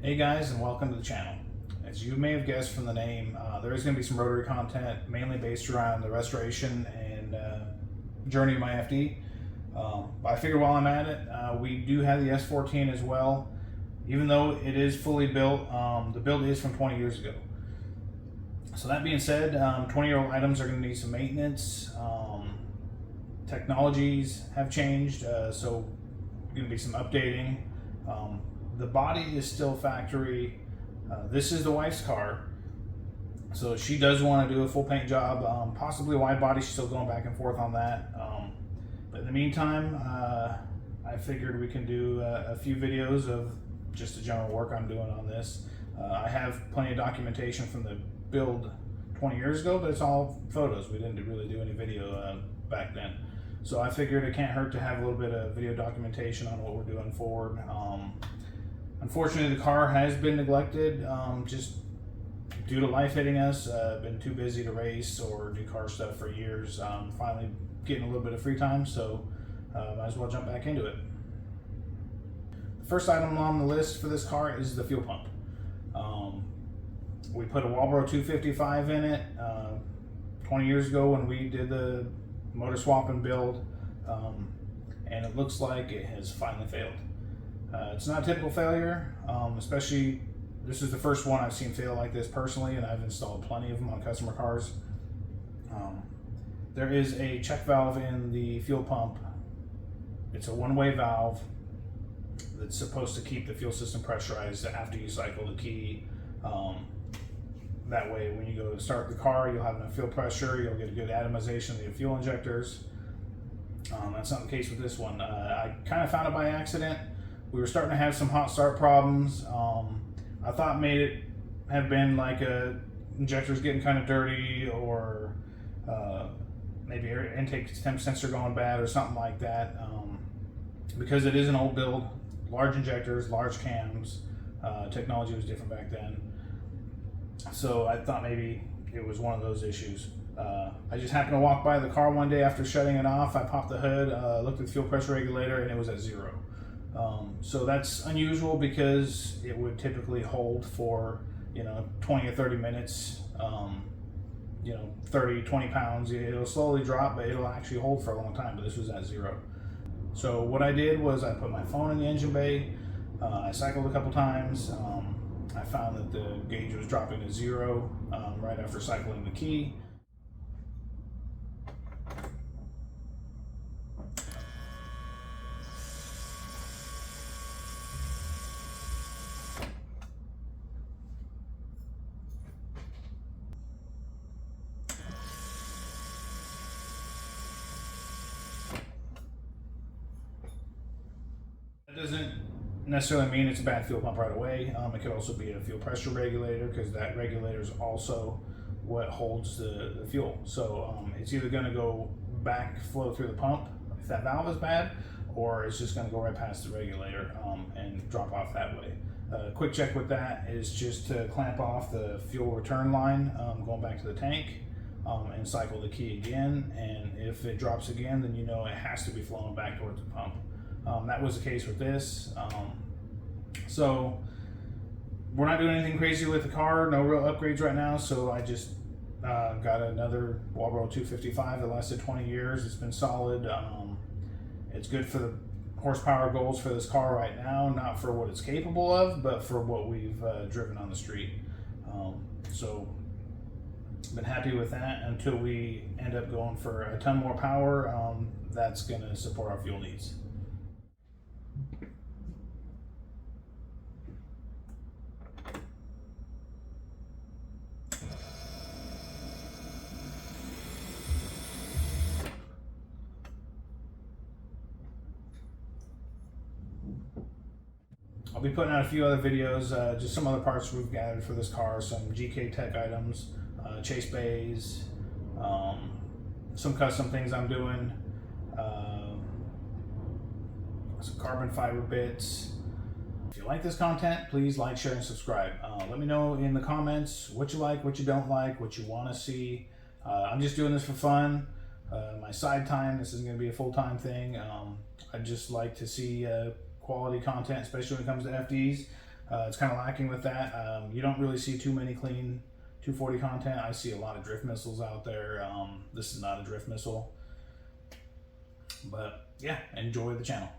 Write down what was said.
Hey guys, and welcome to the channel. As you may have guessed from the name, there is going to be some rotary content, mainly based around the restoration and journey of my FD. I figure while I'm at it, we do have the S14 as well. Even though it is fully built, the build is from 20 years ago. So that being said, 20-year-old items are going to need some maintenance. Technologies have changed, so going to be some updating. The body is still factory. This is the wife's car, so she does want to do a full paint job, possibly a wide body. She's still going back and forth on that. But in the meantime, I figured we can do a few videos of just the general work I'm doing on this. I have plenty of documentation from the build 20 years ago, but it's all photos. We didn't really do any video back then. So I figured it can't hurt to have a little bit of video documentation on what we're doing forward. Unfortunately, the car has been neglected just due to life hitting us. Been too busy to race or do car stuff for years. Finally getting a little bit of free time, so might as well jump back into it. The first item on the list for this car is the fuel pump. We put a Walbro 255 in it 20 years ago when we did the motor swap and build, and it looks like it has finally failed. It's not a typical failure, especially this is the first one I've seen fail like this personally, and I've installed plenty of them on customer cars. There is a check valve in the fuel pump. It's a one-way valve that's supposed to keep the fuel system pressurized after you cycle the key. That way when you go to start the car, you'll have enough fuel pressure, you'll get a good atomization of the fuel injectors. That's not the case with this one. I kind of found it by accident. We were starting to have some hot start problems. I thought maybe it had been like injectors getting kind of dirty, or maybe air intake temp sensor going bad or something like that. Because it is an old build, large injectors, large cams, technology was different back then. So I thought maybe it was one of those issues. I just happened to walk by the car one day after shutting it off. I popped the hood, looked at the fuel pressure regulator, and it was at 0. So that's unusual because it would typically hold for 20 or 30 minutes. 30, 20 pounds. It'll slowly drop, but it'll actually hold for a long time. But this was at 0. So what I did was I put my phone in the engine bay. I cycled a couple times. I found that the gauge was dropping to 0 right after cycling the key. That doesn't necessarily mean it's a bad fuel pump right away. It could also be a fuel pressure regulator, because that regulator is also what holds the fuel. So it's either going to go backflow through the pump if that valve is bad, or it's just going to go right past the regulator and drop off that way. Quick check with that is just to clamp off the fuel return line going back to the tank and cycle the key again. And if it drops again, then it has to be flowing back towards the pump. That was the case with this. So we're not doing anything crazy with the car, no real upgrades right now. So I just got another Walbro 255 that lasted 20 years. It's been solid. It's good for the horsepower goals for this car right now, not for what it's capable of, but for what we've driven on the street. So been happy with that until we end up going for a ton more power. That's going to support our fuel needs. I'll be putting out a few other videos, just some other parts we've gathered for this car, some GK Tech items, chase bays, some custom things I'm doing, some carbon fiber bits. If you like this content, please like, share, and subscribe. Let me know in the comments what you like, what you don't like, what you want to see. I'm just doing this for fun. My side time, this isn't going to be a full-time thing. I just like to see quality content, especially when it comes to FDs. It's kind of lacking with that. You don't really see too many clean 240 content. I see a lot of drift missiles out there. This is not a drift missile. But yeah, enjoy the channel.